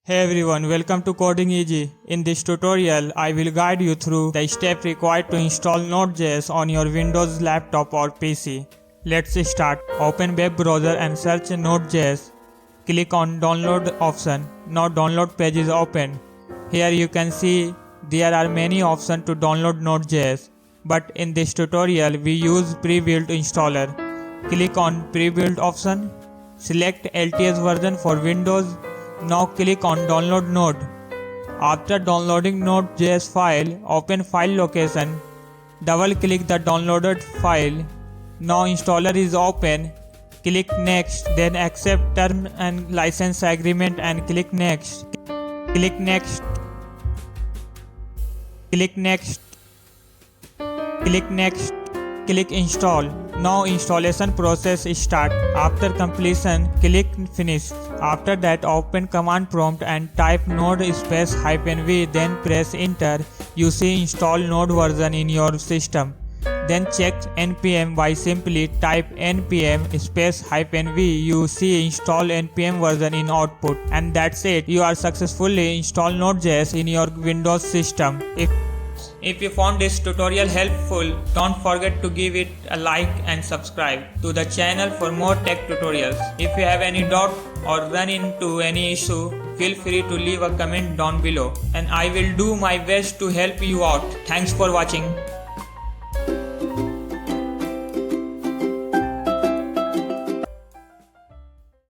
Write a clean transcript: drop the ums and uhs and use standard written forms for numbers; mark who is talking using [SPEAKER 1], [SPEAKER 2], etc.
[SPEAKER 1] Hey everyone, welcome to Coding Easy. In this tutorial, I will guide you through the steps required to install Node.js on your Windows laptop or PC. Let's start. Open web browser and search Node.js. Click on download option. Now download page is open. Here you can see there are many options to download Node.js. But in this tutorial, we use pre-built installer. Click on pre-built option. Select LTS version for Windows. Now click on download node. After downloading Node.js file, open file location. Double click the downloaded file. Now installer is open. Click next, then accept term and license agreement and click next. Click next. Click next. Click next. Click install. Now installation process start. After completion, click finish. After that, open command prompt and type node space -v, then press enter. You see install node version in your system. Then check npm by simply type npm space -v. You see install npm version in output. And that's it. You are successfully installed Node.js in your Windows system. If you found this tutorial helpful, don't forget to give it a like and subscribe to the channel for more tech tutorials. If you have any doubt or run into any issue, feel free to leave a comment down below and I will do my best to help you out. Thanks for watching.